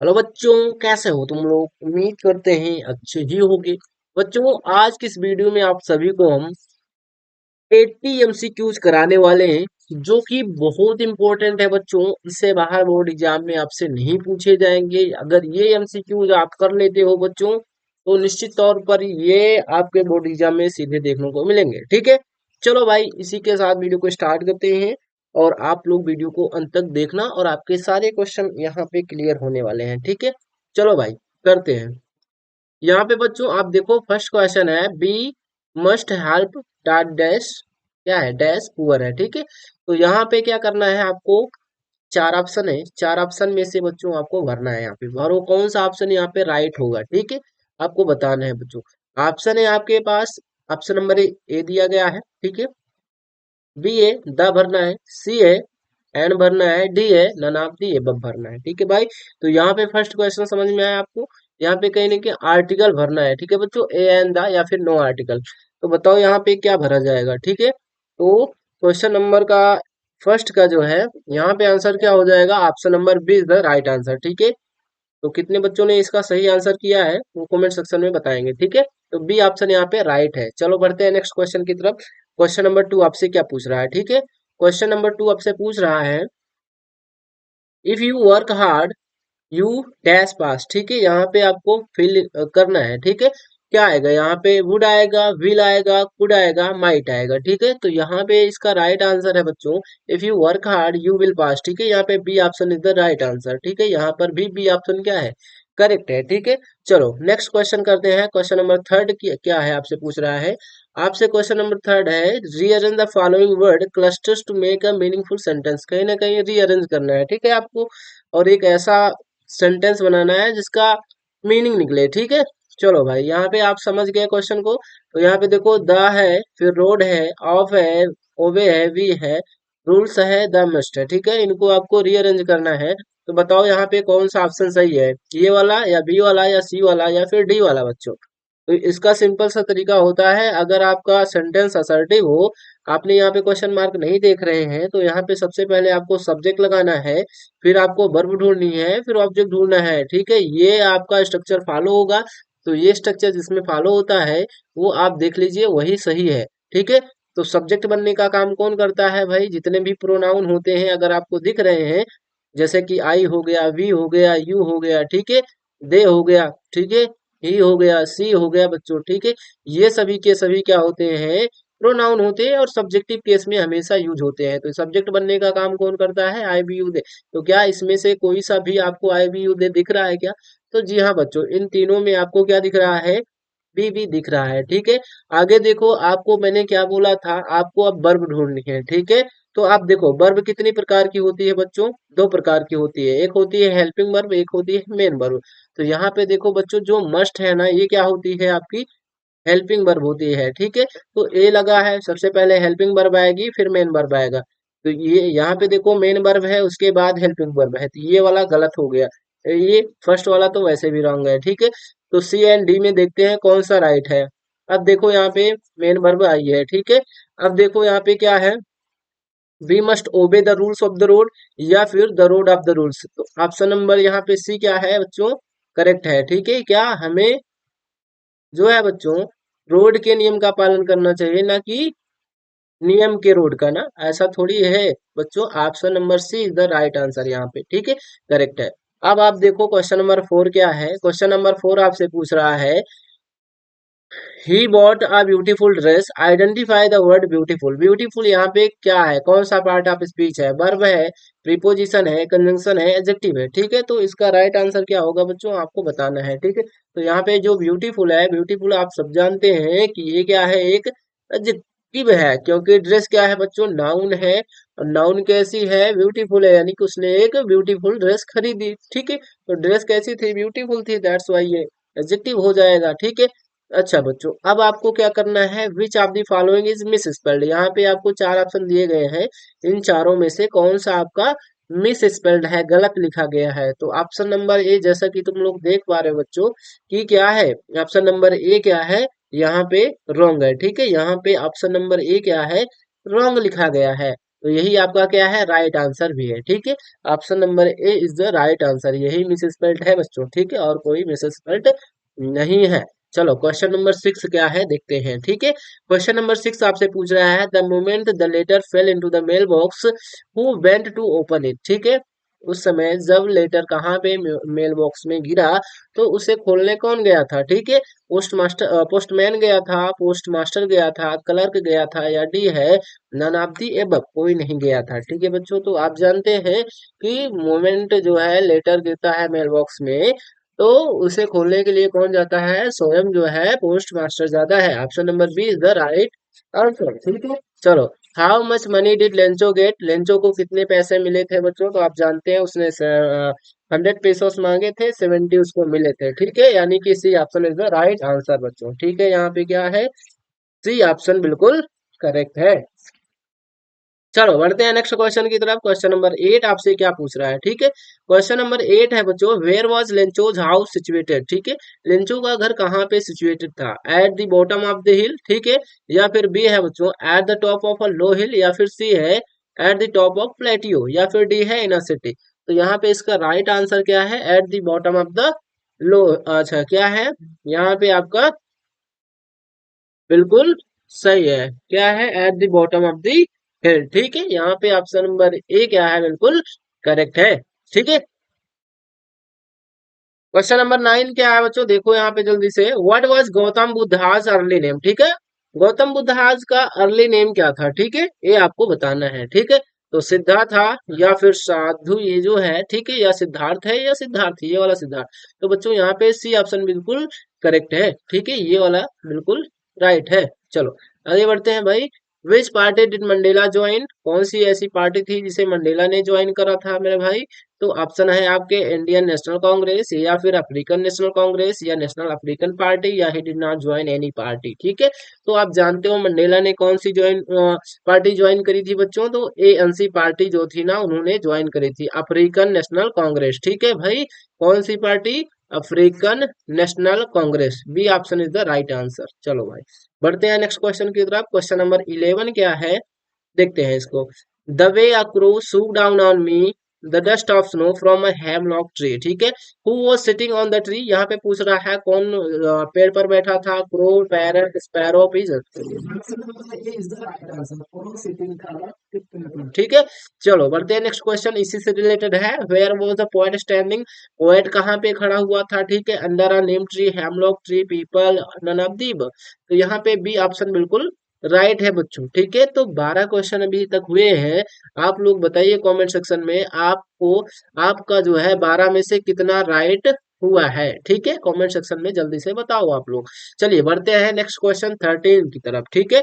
Hello बच्चों, कैसे हो तुम लोग? उम्मीद करते हैं अच्छे ही होंगे। बच्चों, आज की इस वीडियो में आप सभी को हम 80 एमसीक्यूज कराने वाले हैं, जो कि बहुत इंपॉर्टेंट है बच्चों। इससे बाहर बोर्ड एग्जाम में आपसे नहीं पूछे जाएंगे। अगर ये एमसीक्यूज आप कर लेते हो बच्चों, तो निश्चित तौर पर ये आपके बोर्ड एग्जाम में सीधे देखने को मिलेंगे। ठीक है, चलो भाई, इसी के साथ वीडियो को स्टार्ट करते हैं। और आप लोग वीडियो को अंत तक देखना, और आपके सारे क्वेश्चन यहाँ पे क्लियर होने वाले हैं। ठीक है, चलो भाई, करते हैं। यहाँ पे बच्चों आप देखो, फर्स्ट क्वेश्चन है, be must help dot dash, क्या है, डैश पुअर है। ठीक है, तो यहाँ पे क्या करना है आपको, चार ऑप्शन है, चार ऑप्शन में से बच्चों आपको भरना है। यहाँ पे भरो कौन सा ऑप्शन यहाँ पे राइट होगा। ठीक है, आपको बताना है बच्चों। ऑप्शन है आपके पास, ऑप्शन नंबर ए दिया गया है। ठीक है, बी है द भरना है, सी है एंड भरना है, डी है नन ऑफ दी एबव भरना है। ठीक है भाई, तो यहाँ पे फर्स्ट क्वेश्चन समझ में आया आपको। यहाँ पे कहीं ना कहीं आर्टिकल भरना है। ठीक है बच्चों, ए एंड द या फिर नो आर्टिकल। तो बताओ यहाँ पे क्या भरा जाएगा। ठीक है, तो क्वेश्चन नंबर का फर्स्ट का जो है, यहाँ पे आंसर क्या हो जाएगा, option number B is the right answer. ठीक है, तो कितने बच्चों ने इसका सही आंसर किया है वो कमेंट सेक्शन में बताएंगे। ठीक है, तो बी ऑप्शन यहाँ पे राइट है। चलो बढ़ते हैं नेक्स्ट क्वेश्चन की तरफ। क्वेश्चन नंबर 2 आपसे क्या पूछ रहा है। ठीक है, क्वेश्चन नंबर 2 आपसे पूछ रहा है, if you work hard you dash pass. ठीक है, यहाँ पे आपको फिल करना है। ठीक है, क्या आएगा यहाँ पे, वुड आएगा, विल आएगा, कुड आएगा, माइट आएगा। ठीक है, तो यहाँ पे इसका राइट आंसर है बच्चों, if you work hard you will pass. ठीक है, यहाँ पे B option is the right answer. ठीक है, यहाँ पर भी बी ऑप्शन क्या है, करेक्ट है। ठीक है, चलो नेक्स्ट क्वेश्चन करते हैं। क्वेश्चन नंबर थर्ड क्या है, आपसे पूछ रहा है, आपसे क्वेश्चन नंबर थर्ड है, rearrange the following word clusters to make a meaningful sentence. कहीं ना कहीं रीअरेंज करना है। ठीक है आपको, और एक ऐसा सेंटेंस बनाना है जिसका मीनिंग निकले। ठीक है, चलो भाई, यहाँ पे आप समझ गए क्वेश्चन को। तो यहाँ पे देखो, द है, फिर रोड है, ऑफ है, ओबे है, वी है, रूल्स है, द मस्ट है। ठीक है, इनको आपको रीअरेंज करना है। तो बताओ यहाँ पे कौन सा ऑप्शन सही है, ये वाला या बी वाला या सी वाला या फिर डी वाला बच्चों। तो इसका सिंपल सा तरीका होता है, अगर आपका सेंटेंस असर्टिव हो, आपने यहाँ पे क्वेश्चन मार्क नहीं देख रहे हैं, तो यहाँ पे सबसे पहले आपको सब्जेक्ट लगाना है, फिर आपको वर्ब ढूंढनी है, फिर ऑब्जेक्ट ढूंढना है। ठीक है, ये आपका स्ट्रक्चर फॉलो होगा। तो ये स्ट्रक्चर जिसमें फॉलो होता है वो आप देख लीजिए, वही सही है। ठीक है, तो सब्जेक्ट बनने का काम कौन करता है भाई, जितने भी प्रोनाउन होते हैं अगर आपको दिख रहे हैं, जैसे कि आई हो गया, वी हो गया, यू हो गया, ठीक है, दे हो गया, ठीक है, ही हो गया, सी हो गया बच्चों। ठीक है, ये सभी के सभी क्या होते हैं, प्रोनाउन होते हैं, और सब्जेक्टिव केस में हमेशा यूज होते हैं। तो सब्जेक्ट बनने का काम कौन करता है, आई बी यू दे। तो क्या इसमें से कोई सा भी आपको आई बी यू दे दिख रहा है क्या? तो जी हाँ बच्चों, इन तीनों में आपको क्या दिख रहा है, बी भी दिख रहा है। ठीक है, आगे देखो, आपको मैंने क्या बोला था, आपको अब वर्ब ढूंढनी है। ठीक है, तो आप देखो, वर्ब कितनी प्रकार की होती है बच्चों, दो प्रकार की होती है, एक होती है हेल्पिंग वर्ब, एक होती है मेन वर्ब। तो यहाँ पे देखो बच्चों, जो मस्ट है ना, ये क्या होती है आपकी, हेल्पिंग वर्ब होती है। ठीक है, तो ए लगा है, सबसे पहले हेल्पिंग वर्ब आएगी, फिर मेन वर्ब आएगा। तो ये यहाँ पे देखो, मेन वर्ब है, उसके बाद हेल्पिंग वर्ब है, तो ये वाला गलत हो गया। ये फर्स्ट वाला तो वैसे भी रॉन्ग है। ठीक है, तो सी एंड डी में देखते हैं कौन सा राइट है। अब देखो यहाँ पे मेन वर्ब आई है। ठीक है, अब देखो यहाँ पे क्या है, we must obey the rules of the road, या फिर the road of the rules. तो ऑप्शन नंबर यहाँ पे सी क्या है बच्चों, करेक्ट है। ठीक है, क्या हमें जो है बच्चों, रोड के नियम का पालन करना चाहिए, ना कि नियम के रोड का ना, ऐसा थोड़ी है बच्चों। Option number C is the right answer यहाँ पे। ठीक है, करेक्ट है। अब आप देखो क्वेश्चन नंबर 4 क्या है। क्वेश्चन नंबर 4 आपसे पूछ रहा है, he bought a beautiful dress, identify the word beautiful. Beautiful यहाँ पे क्या है, कौन सा पार्ट ऑफ स्पीच है, वर्ब है, प्रीपोजिशन है, कंजंक्शन है, एडजेक्टिव है। ठीक है, तो इसका राइट आंसर क्या होगा बच्चों, आपको बताना है। ठीक है, तो यहाँ पे जो ब्यूटीफुल है, ब्यूटीफुल आप सब जानते हैं कि ये क्या है, एक एडजेक्टिव है, क्योंकि ड्रेस क्या है बच्चों, नाउन है, और नाउन कैसी है, ब्यूटीफुल है, यानी कि उसने एक ब्यूटीफुल ड्रेस खरीदी। ठीक है, तो ड्रेस कैसी थी, ब्यूटीफुल थी, दैट्स वाई ये एडजेक्टिव हो जाएगा। ठीक है, अच्छा बच्चों, अब आपको क्या करना है, which of the following is miss spelled. यहाँ पे आपको चार ऑप्शन दिए गए हैं, इन चारों में से कौन सा आपका मिस स्पेल्ड है, गलत लिखा गया है। तो ऑप्शन नंबर ए, जैसा कि तुम लोग देख पा रहे हो बच्चों, कि क्या है, ऑप्शन नंबर ए क्या है, यहाँ पे रॉन्ग है। ठीक है, यहाँ पे ऑप्शन नंबर ए क्या है, रॉन्ग लिखा गया है। तो यही आपका क्या है, राइट आंसर भी है। ठीक है, option number A is the right answer, यही मिसस्पेल्ड है बच्चों। ठीक है, और कोई मिसस्पेल्ड नहीं है। चलो क्वेश्चन नंबर 6 क्या है देखते हैं। ठीक है, क्वेश्चन नंबर 6 आपसे पूछ रहा है, the moment the letter fell into the mail box who went to open it. ठीक है, उस समय जब लेटर कहाँ पे मेल बॉक्स में गिरा, तो उसे खोलने कौन गया था। ठीक है, पोस्ट मास्टर, पोस्टमैन गया था, पोस्ट मास्टर गया था, क्लर्क गया था, या डी है नन ऑफ दी एबव, कोई नहीं गया था। ठीक है बच्चों, तो आप जानते हैं कि मोमेंट जो है लेटर गिरता है मेल बॉक्स में, तो उसे खोलने के लिए कौन जाता है, स्वयं जो है पोस्ट मास्टर जाता है। Option number B is the right answer. ठीक है, चलो how much money did Lencho get, Lencho को कितने पैसे मिले थे बच्चों, तो आप जानते हैं उसने 100 पेसोस मांगे थे, 70 उसको मिले थे। ठीक है, यानी कि C option is the right answer बच्चों। ठीक है, यहाँ पे क्या है, सी ऑप्शन बिल्कुल करेक्ट है। चलो बढ़ते हैं नेक्स्ट क्वेश्चन की तरफ। क्वेश्चन नंबर 8 आपसे क्या पूछ रहा है। ठीक है, क्वेश्चन नंबर 8 है बच्चों, where was Lencho's house situated. ठीक है, लेंचो का घर कहाँ पे सिचुएटेड था, at the bottom of the hill. ठीक है, या फिर बी है बच्चों at the top of a low hill, या फिर सी है at the top of plateau, या फिर डी है इन अ सिटी। तो यहाँ पे इसका राइट आंसर क्या है, at the bottom of the low. अच्छा क्या है यहाँ पे आपका, बिल्कुल सही है, क्या है, at the bottom of the hill. ठीक है, यहाँ पे ऑप्शन नंबर ए क्या है, बिल्कुल करेक्ट है। ठीक है, क्वेश्चन नंबर 9 क्या है बच्चों, देखो यहाँ पे जल्दी से, what was Gautam Buddha's early name. ठीक है, गौतम बुद्धाज का अर्ली नेम क्या था। ठीक है, ये आपको बताना है। ठीक है, तो सिद्धार्थ था, या फिर साधु ये जो है, ठीक है, या सिद्धार्थ है, या सिद्धार्थ, ये वाला सिद्धार्थ। तो बच्चों यहाँ पे सी ऑप्शन बिल्कुल करेक्ट है। ठीक है, ये वाला बिल्कुल राइट है। चलो आगे बढ़ते हैं भाई। विच पार्टी डिड मंडेला ज्वाइन, कौन सी ऐसी पार्टी थी जिसे मंडेला ने ज्वाइन करा था मेरे भाई। तो ऑप्शन है आपके इंडियन नेशनल कांग्रेस, या फिर अफ्रीकन नेशनल कांग्रेस, या नेशनल अफ्रीकन पार्टी, या he did not join any party. ठीक है, तो आप जानते हो मंडेला ने कौन सी पार्टी ज्वाइन करी थी बच्चों, तो एएनसी पार्टी जो थी ना, उन्होंने ज्वाइन करी थी, अफ्रीकन नेशनल कांग्रेस। ठीक है भाई, कौन सी party, African National Congress, B option is the right answer. चलो भाई बढ़ते हैं नेक्स्ट क्वेश्चन की तरफ। क्वेश्चन नंबर 11 क्या है देखते हैं इसको। The way a crow soup down on me the dust of snow from a hemlock tree. ठीक है, who was sitting on the tree, यहाँ पे पूछ रहा है कौन पेड़ पर बैठा था, क्रो, पैरट, स्पैरो, पिजन। ठीक है, चलो बढ़ते हैं नेक्स्ट क्वेश्चन, इसी से रिलेटेड है। Where was the poet standing, poet कहाँ पे खड़ा हुआ था। ठीक है, under a neem tree, hemlock tree, peepal, none of the above. तो यहाँ पे बी ऑप्शन बिल्कुल राइट है बच्चों। ठीक है, तो 12 क्वेश्चन अभी तक हुए हैं। आप लोग बताइए कमेंट सेक्शन में आपको, आपका जो है 12 में से कितना राइट हुआ है। ठीक है, कमेंट सेक्शन में जल्दी से बताओ आप लोग। चलिए बढ़ते हैं नेक्स्ट क्वेश्चन 13 की तरफ। ठीक है,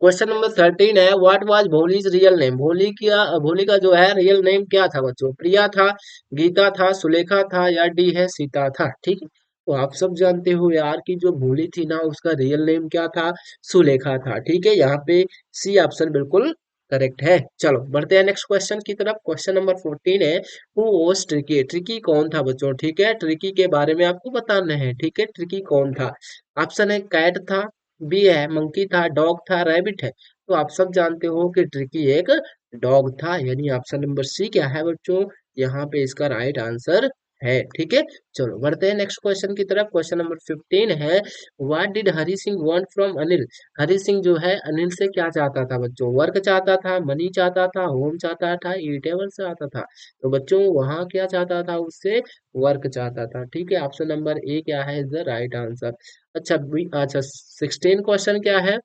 क्वेश्चन नंबर 13 है, what was Bholi's real name, भोली का जो है रियल नेम क्या था बच्चों, प्रिया था, गीता था, सुलेखा था, या डी है सीता था। ठीक है, तो आप सब जानते हो यार कि जो भोली थी ना, उसका रियल नेम क्या था, सुलेखा था। ठीक है, यहाँ पे सी ऑप्शन बिल्कुल करेक्ट है। चलो बढ़ते हैं नेक्स्ट क्वेश्चन की तरफ। क्वेश्चन नंबर 14 है, हु वाज ट्रिकी, ट्रिकी कौन था बच्चों। ठीक है, ट्रिकी के बारे में आपको बताना है। ठीक है, ट्रिकी कौन था, ऑप्शन है कैट था, बी है मंकी था, डॉग था, रैबिट है। तो आप सब जानते हो कि ट्रिकी एक डॉग था, यानी ऑप्शन नंबर सी क्या है बच्चों, यहाँ पे इसका राइट आंसर है। ठीक है, चलो बढ़ते हैं नेक्स्ट क्वेश्चन की तरफ। क्वेश्चन नंबर 15 है, what did Hari Singh want from Anil, Hari Singh जो है अनिल से क्या चाहता था बच्चों, वर्क चाहता था, मनी चाहता था, होम चाहता था, ईटेबल चाहता था। तो बच्चों वहां क्या चाहता था उससे, वर्क चाहता था। ठीक है, ऑप्शन नंबर ए क्या है इज द राइट आंसर। अच्छा 16 क्वेश्चन क्या है,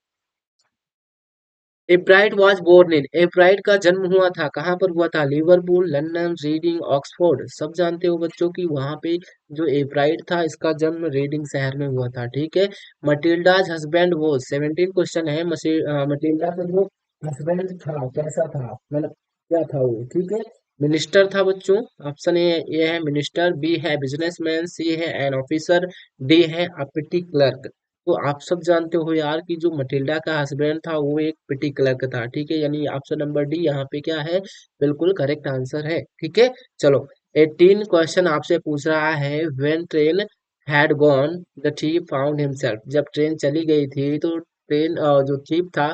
एब्राइट वॉज बोर्न इन, एब्राइट का जन्म हुआ था, कहाँ पर हुआ था, लिवरपूल, लंदन, रीडिंग, ऑक्सफोर्ड। सब जानते हो बच्चों की वहां पे जो एब्राइट था इसका जन्म रीडिंग शहर में हुआ था। ठीक है, मटिल्डाज हस्बैंड वो 17 क्वेश्चन है, मटिल्डा का जो हस्बैंड था कैसा था, मतलब क्या था वो। ठीक है, मिनिस्टर था बच्चों, ऑप्शन ए है मिनिस्टर, बी है बिजनेसमैन, सी है एन ऑफिसर, डी है अपिटी क्लर्क। तो आप सब जानते हो यार कि जो मटिल्डा का हस्बैंड था वो एक पिटी क्लर्क था। ठीक है, यानी ऑप्शन नंबर डी यहाँ पे क्या है, बिल्कुल करेक्ट आंसर है। ठीक है, चलो 18 क्वेश्चन आपसे पूछ रहा है, when train had gone the thief found himself, जब ट्रेन चली गई थी तो ट्रेन जो थीप था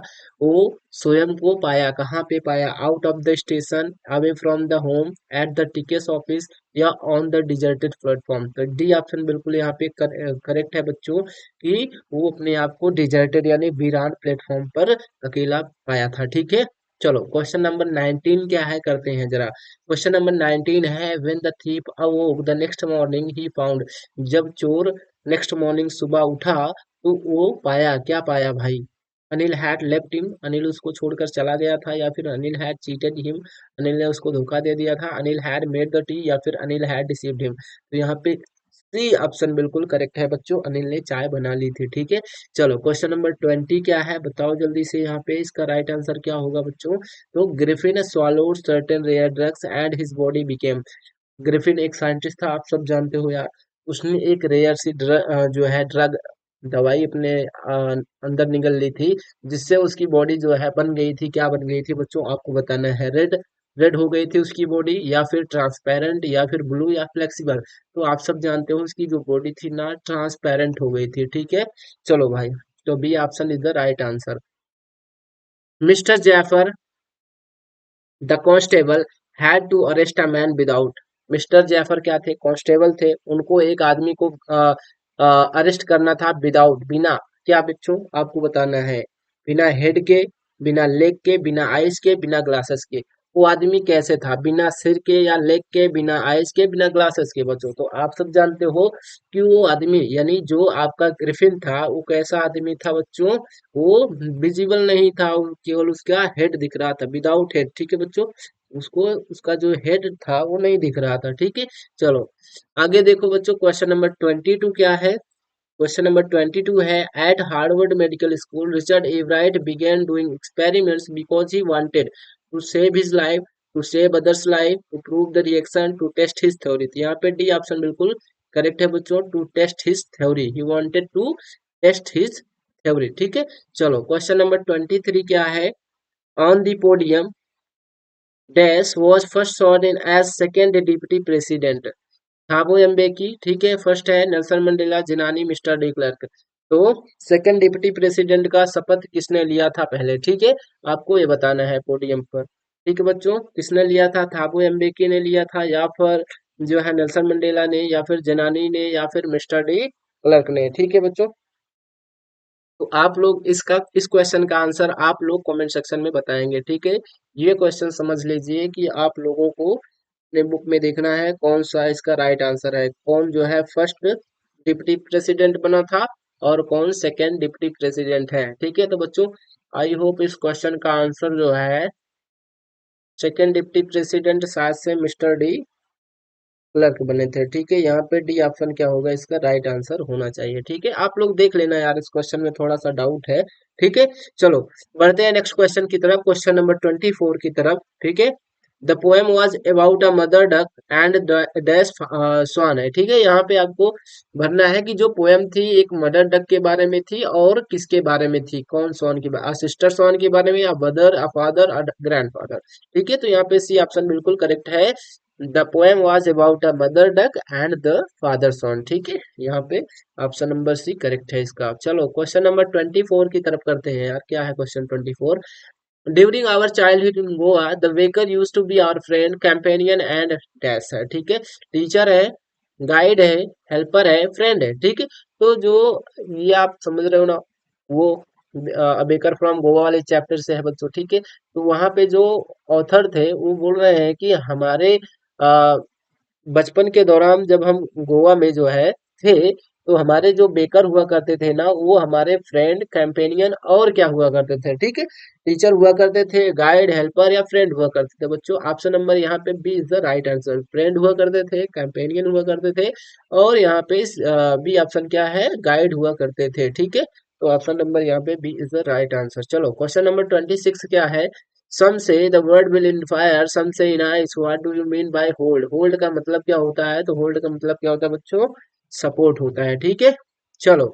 वो स्वयं को पाया, कहाँ पे पाया, out of the station, away from the home, at the ticket office, या ऑन द डिजर्टेड प्लेटफॉर्म। तो डी ऑप्शन बिल्कुल यहाँ पे करेक्ट है बच्चों, कि वो अपने आप को डिजर्टेड यानी वीरान प्लेटफॉर्म पर अकेला पाया था। ठीक है, चलो क्वेश्चन नंबर 19 क्या है करते हैं जरा। क्वेश्चन नंबर 19 है, when the thief अवोक the next morning he found, जब चोर नेक्स्ट मॉर्निंग सुबह उठा तो वो पाया, क्या पाया भाई, Anil had left him, Anil उसको छोड़कर चला गया था, या फिर Anil had cheated him, Anil ने उसको धोखा दे दिया था, Anil had made the T, या फिर अनिल हैड डिसीव्ड हिम। तो यहाँ पे सी ऑप्शन बिल्कुल करेक्ट है बच्चों, अनिल ने चाय बना ली थी। ठीक है, चलो क्वेश्चन नंबर 20 क्या है बताओ जल्दी से, यहाँ पे इसका राइट आंसर क्या होगा बच्चों। तो Griffin swallowed certain rare drugs and his body became, Griffin एक साइंटिस्ट था, आप सब जानते हो यार, उसने एक रेयर सी जो है ड्रग, दवाई अपने अंदर निगल ली थी, जिससे उसकी बॉडी जो है बन गई थी, क्या बन गई थी बच्चों आपको बताना है, रेड, रेड हो गई थी उसकी बॉडी, या फिर ट्रांसपेरेंट, या फिर ब्लू, या फ्लेक्सिबल। तो आप सब जानते हो उसकी जो बॉडी थी ना ट्रांसपेरेंट हो गई थी। ठीक है, चलो भाई, तो B option is the right answer. Mister Jaffer the constable had to arrest a man without, mister Jaffer क्या थे, कांस्टेबल थे, उनको एक आदमी को अरेस्ट करना था विदाउट, बिना, क्या बच्चों आपको बताना है, बिना हेड के, बिना लेग के, बिना आइस के, बिना ग्लासेस के। वो आदमी कैसे था, बिना सिर के या लेग के, बिना आइस के, बिना ग्लासेस के बच्चों। तो आप सब जानते हो कि वो आदमी यानी जो आपका ग्रिफिन था वो कैसा आदमी था बच्चों, वो विजिबल नहीं था, केवल उसका हेड दिख रहा था, विदाउट हेड। ठीक है बच्चों, उसको उसका जो हेड था वो नहीं दिख रहा था। ठीक है, चलो आगे देखो बच्चों, क्वेश्चन नंबर 22 क्या है। क्वेश्चन नंबर 22 है, at Harvard Medical School Richard Ebright began doing experiments because he wanted to save his life, to save others life, to prove the reaction, to test his theory. तो यहाँ पे D option बिल्कुल correct है बच्चों, to test his theory, he wanted to test his theory. ठीक है, चलो question number 23 क्या है, on the podium dash was first sworn in as second deputy president, Thabo Mbeki, ठीक है, फर्स्ट है नेल्सन मंडेला, जिनानी मिस्टर डी क्लर्क। तो सेकंड डिप्टी प्रेसिडेंट का शपथ किसने लिया था पहले, ठीक है, आपको ये बताना है पोडियम पर। ठीक है बच्चों, किसने लिया था, थाबो एम्बेकी ने लिया था, या फिर जो है नेल्सन मंडेला ने, या फिर जनानी ने, या फिर मिस्टर डी क्लर्क ने। ठीक है बच्चों, तो आप लोग इसका, इस क्वेश्चन का आंसर आप लोग कमेंट सेक्शन में बताएंगे। ठीक है, ये क्वेश्चन समझ लीजिए कि आप लोगों को अपने बुक में देखना है कौन सा इसका राइट आंसर है, कौन जो है फर्स्ट डिप्टी प्रेसिडेंट बना था और कौन सेकंड डिप्टी प्रेसिडेंट है। ठीक है, तो बच्चों आई होप इस क्वेश्चन का आंसर जो है सेकंड डिप्टी प्रेसिडेंट शायद से मिस्टर डी क्लर्क बने थे। ठीक है, यहाँ पे डी ऑप्शन क्या होगा इसका राइट आंसर होना चाहिए। ठीक है, आप लोग देख लेना यार, इस क्वेश्चन में थोड़ा सा डाउट है। ठीक है, चलो बढ़ते हैं नेक्स्ट क्वेश्चन की तरफ, क्वेश्चन नंबर 24 की तरफ। ठीक है, the poem was about a mother duck and dash swan है। ठीक है, यहाँ पे आपको भरना है कि जो पोएम थी एक मदर डक के बारे में थी और किसके बारे में थी, कौन स्वान की, सिस्टर स्वान के बारे में, या mother, a father, a grandfather. ठीक है, तो यहाँ पे सी ऑप्शन बिल्कुल करेक्ट है, the poem was about a mother duck and the father son. ठीक है, यहाँ पे ऑप्शन नंबर सी करेक्ट है इसका। चलो क्वेश्चन नंबर 24 की तरफ करते हैं यार, क्या है question 24। During our childhood in Goa the baker use to be our friend companion and dash है। ठीक है, टीचर है, गाइड है, हेल्पर है, फ्रेंड है। ठीक है, तो जो ये आप समझ रहे हो ना, वो बेकर फ्रॉम गोवा वाले चैप्टर से है बच्चों। ठीक है, तो वहां पे जो ऑथर थे वो बोल रहे हैं कि हमारे अ, बचपन के दौरान जब हम गोवा में जो है थे, तो हमारे जो बेकर हुआ करते थे ना वो हमारे फ्रेंड, कैंपेनियन और क्या हुआ करते थे। ठीक है, टीचर हुआ करते थे, गाइड, हेल्पर या फ्रेंड हुआ करते थे बच्चों। ऑप्शन नंबर यहाँ पे B is the right answer, friend हुआ करते थे, कैंपेनियन हुआ करते थे, और यहाँ पे बी ऑप्शन क्या है, गाइड हुआ करते थे। ठीक है, तो ऑप्शन नंबर यहाँ पे B is the right answer. चलो क्वेश्चन नंबर 26 क्या है, some say the word will in fire, some say in ice, what do you mean by hold, hold का मतलब क्या होता है, तो hold का मतलब क्या होता है बच्चों, सपोर्ट होता है। ठीक है, चलो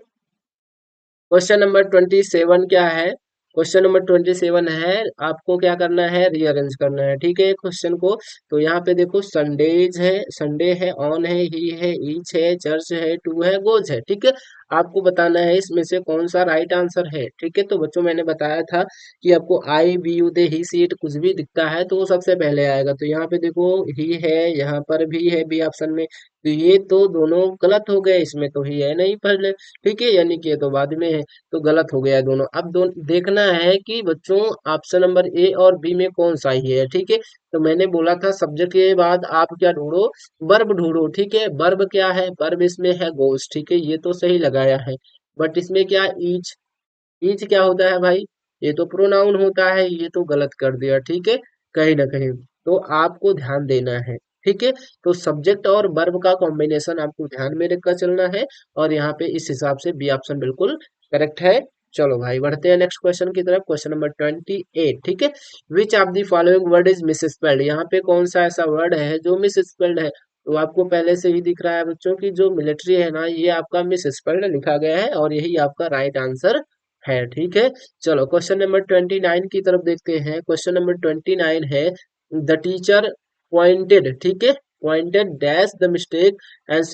क्वेश्चन नंबर 27 क्या है, क्वेश्चन नंबर 27 है, आपको क्या करना है, रीअरेंज करना है। ठीक है, क्वेश्चन को, तो यहाँ पे देखो संडेज है, संडे है, ऑन है, ही है, ईच है, चर्च है, टू है, गोज है। ठीक है, आपको बताना है इसमें से कौन सा राइट आंसर है। ठीक है, तो बच्चों मैंने बताया था कि आपको I we you they he she it कुछ भी दिखता है तो वो सबसे पहले आएगा। तो यहाँ पे देखो ही है, यहाँ पर भी है बी ऑप्शन में, तो ये तो दोनों गलत हो गए, इसमें तो ही है नहीं पहले। ठीक है, यानी कि ये तो बाद में है, तो गलत हो गया दोनों। अब देखना है कि बच्चों ऑप्शन नंबर ए और बी में कौन सा ही है। ठीक है, तो मैंने बोला था सब्जेक्ट के बाद आप क्या ढूंढो, वर्ब ढूंढो। ठीक है, वर्ब क्या है, वर्ब इसमें है गोस। ठीक है, ये तो सही लगाया है, बट इसमें क्या ईच, ईच क्या होता है भाई, ये तो प्रोनाउन होता है, ये तो गलत कर दिया। ठीक है, कहीं ना कहीं तो आपको ध्यान देना है। ठीक है, तो सब्जेक्ट और वर्ब का कॉम्बिनेशन आपको ध्यान में रखकर चलना है, और यहाँ पे इस हिसाब से बी ऑप्शन बिल्कुल करेक्ट है। चलो भाई बढ़ते हैं नेक्स्ट क्वेश्चन की तरफ, क्वेश्चन नंबर 28। ठीक है, which of the following word is miss spelled, यहाँ पे कौन सा ऐसा वर्ड है जो मिस स्पेल्ड है। तो आपको पहले से ही दिख रहा है बच्चों की जो मिलिट्री है ना, ये आपका मिस स्पेल्ड लिखा गया है, और यही आपका राइट आंसर है। ठीक है, चलो क्वेश्चन नंबर 29 की तरफ देखते हैं। क्वेश्चन नंबर 29 है, द टीचर पॉइंटेड, ठीक है, pointed dash the mistake and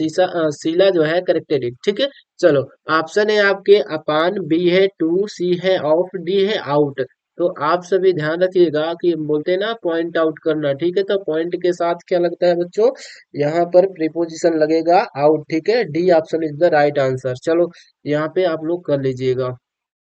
Sheela जो है करेक्टेड इट। ठीक है, चलो ऑप्शन है आपके अपान, बी है टू, सी है ऑफ, डी है आउट। तो आप सभी ध्यान रखिएगा कि हम बोलते हैं ना पॉइंट आउट करना। ठीक है, तो पॉइंट के साथ क्या लगता है बच्चों, यहाँ पर प्रीपोजिशन लगेगा आउट। ठीक है, D option is the right answer. चलो यहाँ पे आप लोग कर लीजिएगा।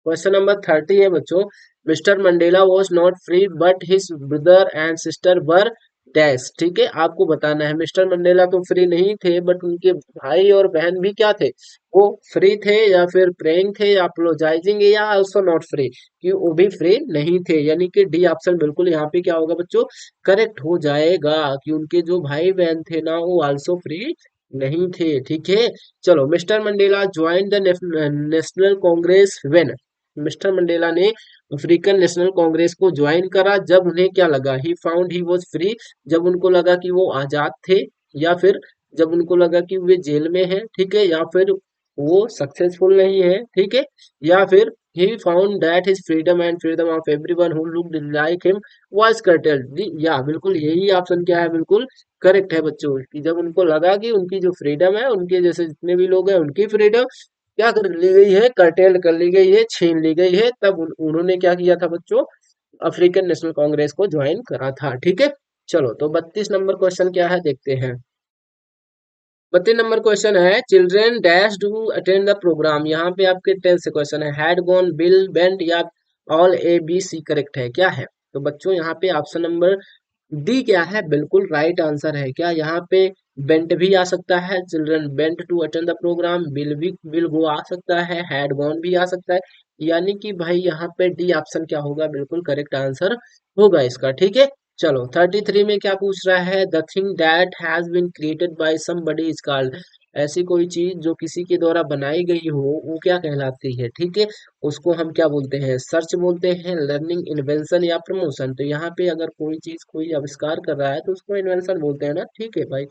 क्वेश्चन नंबर 30 है बच्चों, mister Mandela was not free but his brother and sister were dash. ठीक है, आपको बताना है मिस्टर मंडेला तो फ्री नहीं थे, बट उनके भाई और बहन भी क्या थे, वो फ्री थे, या फिर प्रेइंग थे, या अपोलोजाइजिंग, या आल्सो नॉट फ्री, कि वो भी फ्री नहीं थे। यानी कि डी ऑप्शन बिल्कुल यहाँ पे क्या होगा बच्चों, करेक्ट हो जाएगा, कि उनके जो भाई बहन थे ना वो आल्सो फ्री नहीं थे। ठीक है, चलो mister Mandela join the national Congress when, mister Mandela ने अफ्रीकन नेशनल कांग्रेस को ज्वाइन करा जब उन्हें क्या लगा, he found he was free, जब उनको लगा कि वो आजाद थे, या फिर जब उनको लगा कि वे जेल में हैं। ठीक है, या फिर वो सक्सेसफुल नहीं है। ठीक है, या फिर he found that his freedom and freedom of everyone who looked like him was curtailed. या बिल्कुल यही ऑप्शन क्या है, बिल्कुल करेक्ट है बच्चों, कि जब उनको लगा कि उनकी जो फ्रीडम है, उनके जैसे जितने भी लोग हैं उनकी फ्रीडम क्या कर ली गई है, कर्टेल कर ली गई है, छीन ली गई है, तब उन्होंने क्या किया था बच्चों, अफ्रीकन नेशनल कांग्रेस को ज्वाइन करा था। ठीक है, चलो तो 32 नंबर क्वेश्चन क्या है देखते हैं। 32 नंबर क्वेश्चन है, children dash do attend the program, यहाँ पे आपके 10 से क्वेश्चन है, हैड गॉन, बिल बेंट, या all A B C correct है, क्या है। तो बच्चों यहाँ पे ऑप्शन नंबर डी क्या है, बिल्कुल राइट आंसर है। क्या यहाँ पे बेंट भी आ सकता है, children went to attend the programme, will go आ सकता है, हैड गॉन भी आ सकता है। यानी कि भाई यहाँ पे डी ऑप्शन क्या होगा, बिल्कुल करेक्ट आंसर होगा इसका। ठीक है, चलो 33 में क्या पूछ रहा है, the thing that has been created by somebody is called, ऐसी कोई चीज जो किसी के द्वारा बनाई गई हो वो क्या कहलाती है। ठीक है, उसको हम क्या बोलते हैं, सर्च बोलते हैं, लर्निंग, इन्वेंशन, या प्रमोशन। तो यहाँ पे अगर कोई चीज कोई आविष्कार कर रहा है तो उसको इन्वेंशन बोलते हैं ना। ठीक है भाई,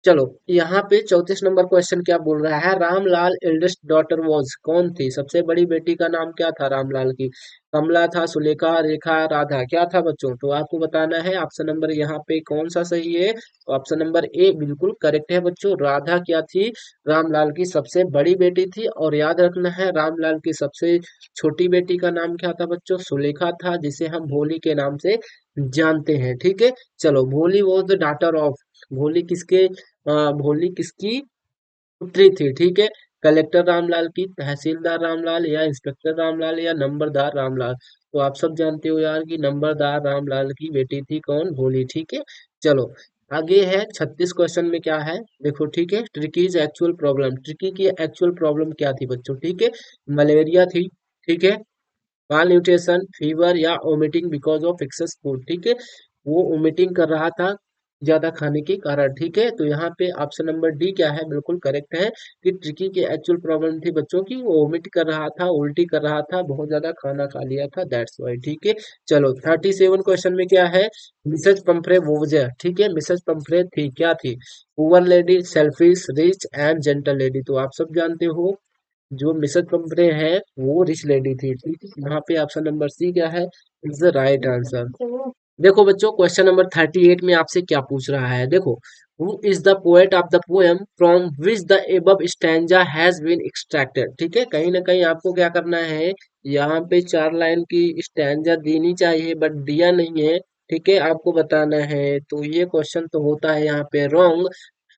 चलो यहाँ पे 34 नंबर क्वेश्चन क्या बोल रहा है, रामलाल एल्डेस्ट डॉटर वाज, कौन थी सबसे बड़ी बेटी का नाम क्या था रामलाल की, कमला था, सुलेखा, रेखा, राधा, क्या था बच्चों। तो आपको बताना है ऑप्शन नंबर यहाँ पे कौन सा सही है, तो ऑप्शन नंबर ए बिल्कुल करेक्ट है बच्चों। राधा क्या थी, रामलाल की सबसे बड़ी बेटी थी, और याद रखना है रामलाल की सबसे छोटी बेटी का नाम क्या था बच्चों, सुलेखा था, जिसे हम भोली के नाम से जानते हैं। ठीक है, चलो भोली वॉज द डॉटर ऑफ, भोली किसके, भोली किसकी पुत्री थी। ठीक है, कलेक्टर रामलाल की, तहसीलदार रामलाल, या इंस्पेक्टर रामलाल, या नंबरदार रामलाल। तो आप सब जानते हो यार कि नंबरदार रामलाल की बेटी थी कौन, भोली। ठीक है, चलो आगे है 36 क्वेश्चन में क्या है देखो। ठीक है, ट्रिकीज एक्चुअल प्रॉब्लम, ट्रिकी की एक्चुअल प्रॉब्लम क्या थी बच्चों। ठीक है, मलेरिया थी। ठीक है, माल न्यूट्रिशन, फीवर, या omitting because of excess food. ठीक है, वो ओमिटिंग कर रहा था ज्यादा खाने के कारण। ठीक है, तो यहाँ पे ऑप्शन नंबर डी क्या है, बिल्कुल करेक्ट है, कि ट्रिकी की एक्चुअल प्रॉब्लम थी बच्चों की, वो वोमिट कर रहा था, उल्टी कर रहा था, बहुत ज्यादा खाना खा लिया था, दैट्स वाई। ठीक है, चलो 37 क्वेश्चन में क्या है, मिसेज पंफ्रे वोवजर। ठीक है, मिसेज पंफ्रे थी क्या थी, poor lady, selfish, rich and gentle lady. तो आप सब जानते हो जो मिसेज पंफ्रे है वो रिच लेडी थी। ठीक है, यहाँ पे ऑप्शन नंबर सी क्या है, इज द राइट आंसर। देखो बच्चों क्वेश्चन नंबर 38 में आपसे क्या पूछ रहा है, देखो who is the poet of the poem from which the above stanza has been extracted. ठीक है, कहीं ना कहीं आपको क्या करना है, यहाँ पे 4 लाइन की स्टैंजा देनी चाहिए बट दिया नहीं है। ठीक है, आपको बताना है, तो ये क्वेश्चन तो होता है यहाँ पे रॉन्ग।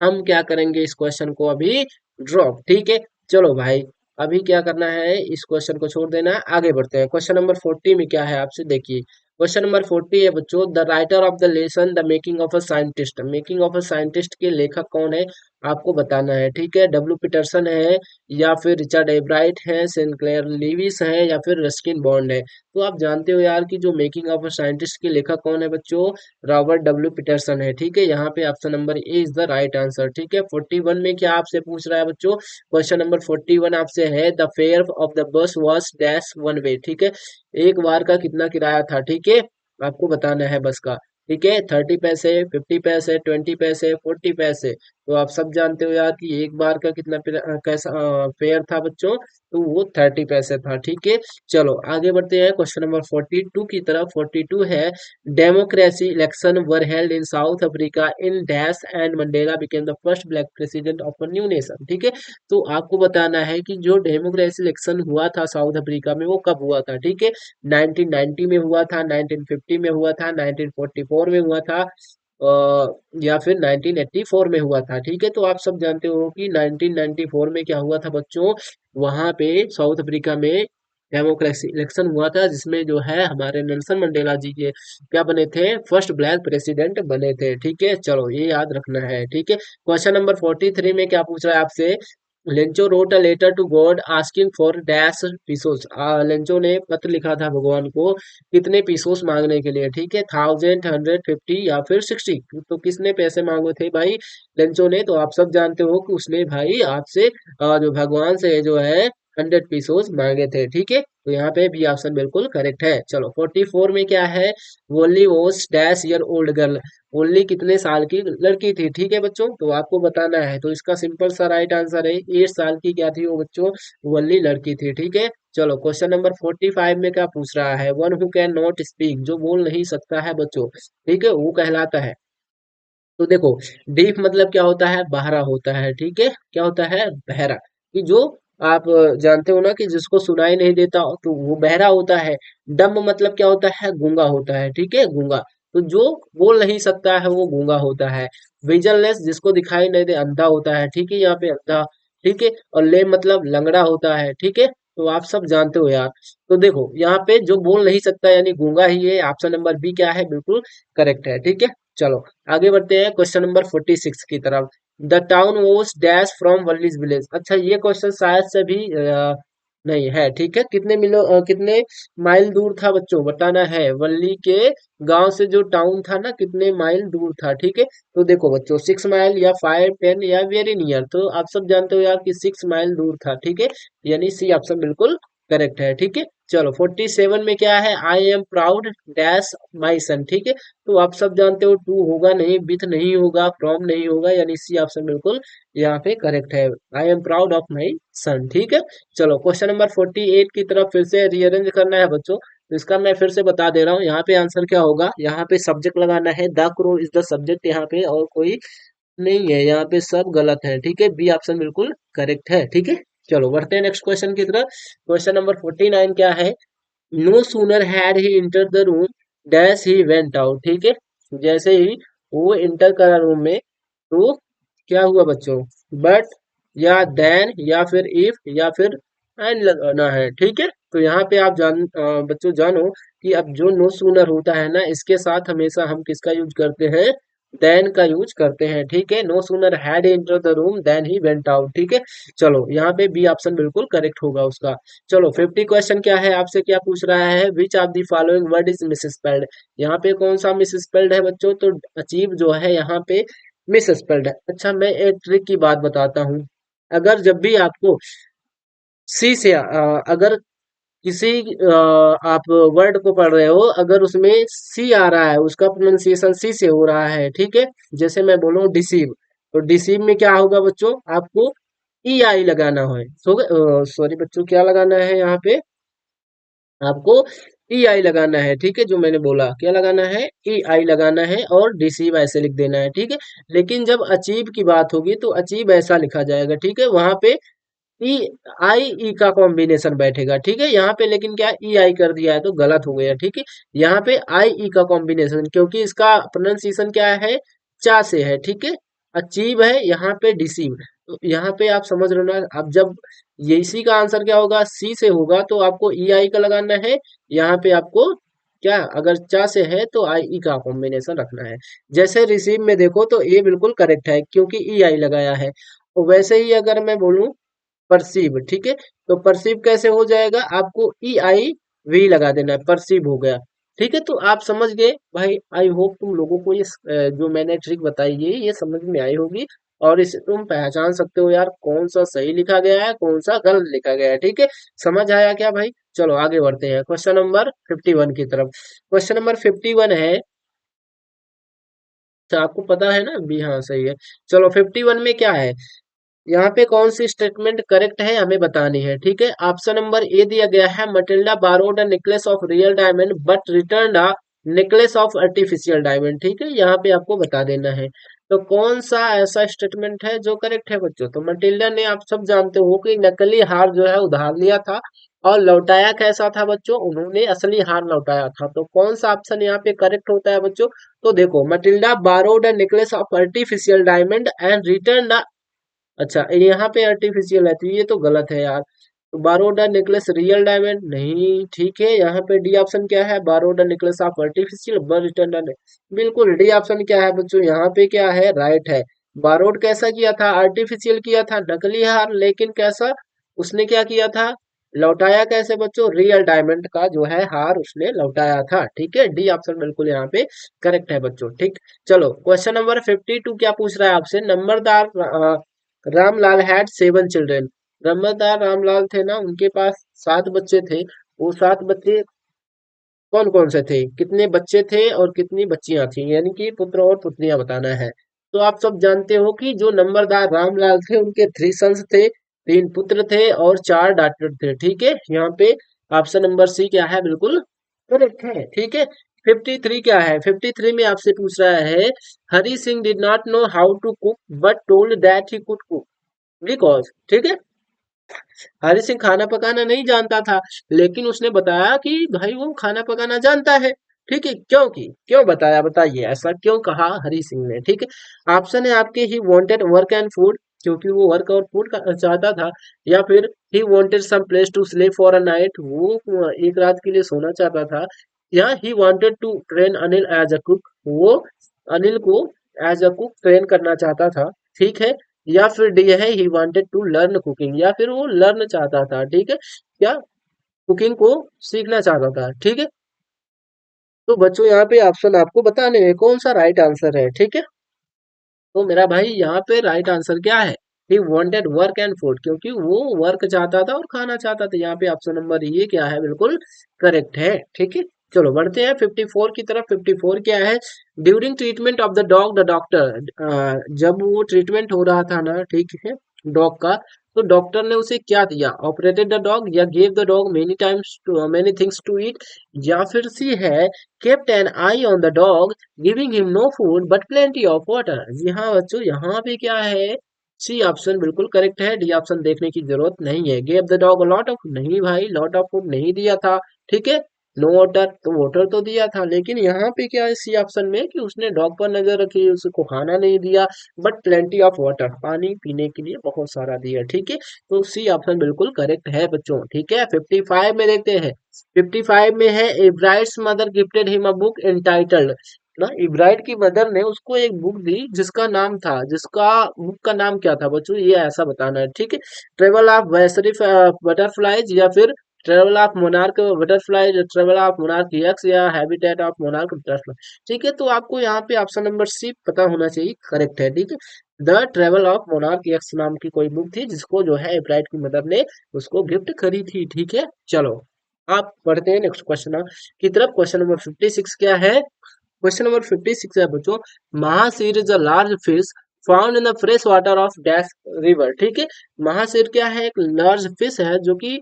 हम क्या करेंगे, इस क्वेश्चन को अभी ड्रॉप। ठीक है, चलो भाई, अभी क्या करना है, इस क्वेश्चन को छोड़ देना है, आगे बढ़ते हैं। क्वेश्चन नंबर 40 में क्या है आपसे देखिए। क्वेश्चन नंबर 40 है बच्चों, the writer of the lesson the making of a scientist. Making of a scientist के लेखक कौन है, आपको बताना है। ठीक है, डब्ल्यू पीटरसन है, या फिर रिचर्ड एब्राइट है, सिंक्लेयर लीविस है, या फिर रस्किन बॉन्ड है। तो आप जानते हो यार कि जो मेकिंग ऑफ अ साइंटिस्ट के लेखक कौन है बच्चों, रॉबर्ट डब्ल्यू पीटरसन है। ठीक है, यहाँ पे option number A is the right answer. ठीक है, 41 में क्या आपसे पूछ रहा है बच्चों, क्वेश्चन नंबर 41 आपसे है, the fair of the bus was dash one way. ठीक है, एक बार का कितना किराया था। ठीक है, आपको बताना है बस का। ठीक है, 30 पैसे, 50 पैसे, 20 पैसे, 40 पैसे। तो आप सब जानते हो यार कि एक बार का कितना कैसा फेयर था बच्चों, तो वो 30 पैसे था। ठीक है, चलो आगे बढ़ते हैं क्वेश्चन नंबर 42 की तरफ। 42 है, democracy election were held in south Africa in dash and Mandela became the first black president of a new nation. ठीक है, तो आपको बताना है कि जो डेमोक्रेसी इलेक्शन हुआ था साउथ अफ्रीका में वो कब हुआ था। ठीक है, 1990 में हुआ था, 1950 में हुआ था, 1944 में हुआ था, या फिर 1984 में हुआ था। ठीक है, तो आप सब जानते हो कि 1994 में क्या हुआ था बच्चों, वहां पे साउथ अफ्रीका में डेमोक्रेसी इलेक्शन हुआ था, जिसमें जो है हमारे नेल्सन मंडेला जी के क्या बने थे, फर्स्ट ब्लैक प्रेसिडेंट बने थे। ठीक है, चलो ये याद रखना है। ठीक है, क्वेश्चन नंबर 43 में क्या पूछ रहा है आपसे, Lencho wrote a letter to God asking for dash pesos. Lencho ने पत्र लिखा था भगवान को कितने पीसोस मांगने के लिए। ठीक है, 1000, 150 या फिर 60। तो किसने पैसे मांगे थे भाई, लेंचो ने। तो आप सब जानते हो कि उसने भाई आपसे जो भगवान से जो है 100 पीसोस मांगे थे। ठीक है, तो यहाँ पे भी ऑप्शन बिल्कुल करेक्ट है। चलो 44 में क्या है, वोली was dash year old girl. Only कितने साल की लड़की थी। ठीक है बच्चों, तो आपको बताना है, तो इसका सिंपल सा राइट आंसर है 8 साल की क्या थी वो बच्चों, वनली लड़की थी। ठीक है, चलो क्वेश्चन नंबर 45 में क्या पूछ रहा है, one who can not speak, जो बोल नहीं सकता है बच्चों। ठीक है, वो कहलाता है, तो देखो, डीफ मतलब क्या होता है, बहरा होता है। ठीक है, क्या होता है, बहरा, कि जो आप जानते हो ना कि जिसको सुनाई नहीं देता तो वो बहरा होता है। डम्ब मतलब क्या होता है, गूंगा होता है। ठीक है, गूंगा, तो जो बोल नहीं सकता है वो गूंगा होता है। विजनलेस जिसको दिखाई नहीं दे, अंधा होता है। ठीक है, यहाँ पे अंधा। ठीक है, और ले मतलब लंगड़ा होता है। ठीक है, तो आप सब जानते हो यार। तो देखो यहाँ पे जो बोल नहीं सकता यानी गूंगा ही है, ऑप्शन नंबर बी क्या है, बिल्कुल करेक्ट है। ठीक है, चलो आगे बढ़ते हैं क्वेश्चन नंबर 46 की तरफ। The town was dash from Valli's village. अच्छा, ये क्वेश्चन शायद से भी नहीं है। ठीक है, कितने माइल दूर था बच्चों, बताना है। वल्ली के गांव से जो टाउन था ना, कितने माइल दूर था। ठीक है, तो देखो बच्चों, 6 माइल या 5, 10 या वेरी नियर। तो आप सब जानते हो यार कि 6 माइल दूर था। ठीक है, यानी सी ऑप्शन बिल्कुल करेक्ट है। ठीक है, चलो 47 में क्या है, I am proud dash my son. ठीक है, तो आप सब जानते हो टू होगा नहीं, विथ नहीं होगा, फ्रॉम नहीं होगा, यानी सी ऑप्शन बिल्कुल यहाँ पे करेक्ट है, I am proud of my son. ठीक है, चलो क्वेश्चन नंबर 48 की तरफ फिर से रीअरेंज करना है बच्चों, तो इसका मैं फिर से बता दे रहा हूँ। यहाँ पे आंसर क्या होगा, यहाँ पे सब्जेक्ट लगाना है, the crow is the subject यहाँ पे, और कोई नहीं है यहाँ पे, सब गलत है। ठीक है, बी ऑप्शन बिल्कुल करेक्ट है। ठीक है, चलो बढ़ते हैं नेक्स्ट क्वेश्चन की तरफ। क्वेश्चन नंबर 49 क्या है, no sooner had he enter the room dash he went out. ठीक है, जैसे ही वो इंटर करा रूम में, तो क्या हुआ बच्चों, बट या देन या फिर इफ या फिर एंड लगाना है। ठीक है, तो यहाँ पे आप बच्चों जानो कि अब जो नो सूनर होता है ना, इसके साथ हमेशा हम किसका यूज करते हैं, देन का यूज करते हैं। ठीक है, no sooner had enter the room then he went out. ठीक है, चलो यहाँ पे बी ऑप्शन बिल्कुल करेक्ट होगा उसका। चलो 50 क्वेश्चन क्या है, आपसे क्या पूछ रहा है, which of the following word is misspelled. यहाँ पे कौन सा मिसस्पेल्ड है बच्चों, तो अचीव जो है यहाँ पे मिसस्पेल्ड है। अच्छा, मैं एक ट्रिक की बात बताता हूँ, अगर जब भी आपको सी से अगर किसी आप वर्ड को पढ़ रहे हो, अगर उसमें सी आ रहा है, उसका प्रोनाउंसिएशन सी से हो रहा है। ठीक है, जैसे मैं बोलूँ डिसीव, तो डिसीव में क्या होगा बच्चों, आपको ई आई लगाना है। सॉरी बच्चों, क्या लगाना है यहाँ पे आपको, ई आई लगाना है, ठीक है, जो मैंने बोला क्या लगाना है, ई आई लगाना है और रिसीव ऐसे लिख देना है, ठीक है। लेकिन जब अचीव की बात होगी तो अचीव ऐसा लिखा जाएगा, ठीक है, वहां पे ई आई ई का कॉम्बिनेशन बैठेगा, ठीक है। यहाँ पे लेकिन क्या ई आई कर दिया है तो गलत हो गया, ठीक है। यहाँ पे आई ई का कॉम्बिनेशन, क्योंकि इसका प्रोनाउंसिएशन क्या है, चा से है, ठीक है। अचीव है, यहाँ पे डिसीव। तो यहाँ पे आप समझ रहे हो ना, अब जब ये इसी का आंसर क्या होगा, सी से होगा तो आपको ई आई का लगाना है। यहाँ पे आपको क्या, अगर चा से है तो आई ई का कॉम्बिनेशन रखना है। जैसे रिसीव में देखो तो ए बिल्कुल करेक्ट है क्योंकि ई आई लगाया है। तो वैसे ही अगर मैं बोलूं परसीव, ठीक है, तो परसीव कैसे हो जाएगा, आपको ई आई वी लगा देना है, परसीव हो गया, ठीक है। तो आप समझ गए भाई, आई होप तुम लोगों को ये जो मैंने ट्रिक बताई है ये समझ में आई होगी, और इसे तुम पहचान सकते हो यार कौन सा सही लिखा गया है कौन सा गलत लिखा गया है, ठीक है। समझ आया क्या भाई? चलो आगे बढ़ते हैं क्वेश्चन नंबर 51 की तरफ। क्वेश्चन नंबर 51 है, तो आपको पता है ना भी, हाँ सही है। चलो 51 में क्या है, यहाँ पे कौन सी स्टेटमेंट करेक्ट है हमें बतानी है, ठीक है। ऑप्शन नंबर ए दिया गया है, Matilda borrowed a necklace of real diamond but return a necklace of artificial diamond, ठीक है। यहाँ पे आपको बता देना है तो कौन सा ऐसा स्टेटमेंट है जो करेक्ट है बच्चों। तो मटिल्डा ने, आप सब जानते हो कि नकली हार जो है उधार लिया था, और लौटाया कैसा था बच्चों, उन्होंने असली हार लौटाया था। तो कौन सा ऑप्शन यहाँ पे करेक्ट होता है बच्चों। तो देखो, Matilda borrowed a necklace of artificial diamond and return, अच्छा यहाँ पे आर्टिफिशियल है तो ये तो गलत है यार। तो बारोडा नेकलेस रियल डायमंड नहीं, ठीक है। यहाँ पे डी ऑप्शन क्या है, बारोडा नेकलेस ऑफ आर्टिफिशियल बर रिटर्न, बिल्कुल डी ऑप्शन क्या है बच्चों, यहाँ पे क्या है, राइट है। बारोड कैसा किया था, आर्टिफिशियल किया था, नकली हार, लेकिन कैसा, उसने क्या किया था, लौटाया कैसे बच्चों, रियल डायमंड का जो है हार उसने लौटाया था, ठीक है। डी ऑप्शन बिल्कुल यहाँ पे करेक्ट है बच्चों, ठीक। चलो क्वेश्चन नंबर 52 क्या पूछ रहा है आपसे, नंबरदार रामलाल हैड 7 चिल्ड्रन। नंबरदार रामलाल थे ना, उनके पास 7 बच्चे थे। वो 7 बच्चे कौन कौन से थे, कितने बच्चे थे और कितनी बच्चियां थी, यानी कि पुत्र और पुत्रियां बताना है। तो आप सब जानते हो कि जो नंबरदार रामलाल थे उनके 3 सन्स थे, 3 पुत्र थे और 4 डॉटर थे, ठीक है। यहाँ पे ऑप्शन नंबर सी क्या है, बिल्कुल करेक्ट है, ठीक है। 53 क्या है, 53 में आपसे पूछ रहा है, Hari Singh did not know how to cook but told that he could cook because, ठीक है। हरि सिंह खाना पकाना नहीं जानता था, लेकिन उसने बताया कि भाई वो खाना पकाना जानता है, ठीक है। क्योंकि क्यों बताया, बताइए ऐसा क्यों कहा हरि सिंह ने, ठीक है। ऑप्शन है आपके, he wanted work and food, क्योंकि वो वर्क और फूड का चाहता था, या फिर he wanted some place to sleep for a night, वो एक रात के लिए सोना चाहता था, या he wanted to train Anil as a cook, वो अनिल को एज अ कुक ट्रेन करना चाहता था, ठीक है। या फिर डी है, he wanted to learn cooking, या फिर वो लर्न चाहता था, ठीक है, क्या कुकिंग को सीखना चाहता था, ठीक है। तो बच्चों यहाँ पे ऑप्शन आपको बताने हैं कौन सा राइट आंसर है, ठीक है। तो मेरा भाई यहाँ पे राइट आंसर क्या है, he wanted work and food, क्योंकि वो वर्क चाहता था और खाना चाहता था। यहाँ पे ऑप्शन नंबर ये क्या है, बिल्कुल करेक्ट है, ठीक है। चलो बढ़ते हैं 54 की तरफ। 54 क्या है, during treatment of the dog the doctor, जब वो ट्रीटमेंट हो रहा था ना, ठीक है, डॉग का, तो डॉक्टर ने उसे क्या दिया, ऑपरेटेड द डॉग, या gave the dog many times too many things to eat, या फिर सी है, kept an eye on the dog giving him no food but plenty of water. जी हाँ बच्चों, यहाँ पे क्या है, सी ऑप्शन बिल्कुल करेक्ट है, डी ऑप्शन देखने की जरूरत नहीं है। Gave the dog lot of, नहीं भाई लॉट ऑफ फूड नहीं दिया था, ठीक है। नो वाटर, तो वाटर तो दिया था, लेकिन यहाँ पे क्या है सी ऑप्शन में कि उसने डॉग पर नजर रखी, उसको खाना नहीं दिया, बट प्लेंटी ऑफ वाटर, पानी पीने के लिए बहुत सारा दिया, ठीक है। तो सी ऑप्शन बिल्कुल करेक्ट है बच्चों, ठीक है। 55 में देखते हैं। 55 में है, a bride's mother gifted him a book entitled, ना इब्राहिम की मदर ने उसको एक बुक दी जिसका नाम था, जिसका बुक का नाम क्या था बच्चों, ये ऐसा बताना है, ठीक है। ट्रेवल ऑफ वैसरिफ बटरफ्लाइज, या फिर travel of monarch butterflies, travel of monarch x, या हैबिटेट ऑफ मोनार्क बटरफ्लाई, ठीक है। तो आपको यहाँ पे ऑप्शन नंबर सी पता होना चाहिए, करेक्ट है, ठीक है। The travel of monarch x नाम की कोई बुक थी जिसको जो है इब्राहिम की मदर ने उसको गिफ्ट करी थी, ठीक है। चलो आप पढ़ते हैं नेक्स्ट क्वेश्चन की तरफ। क्वेश्चन नंबर 56 क्या है, क्वेश्चन नंबर 56 है बच्चों, mahseer is a large fish found in the fresh water of dash river, ठीक है। महासीर क्या है, एक लार्ज फिश है जो कि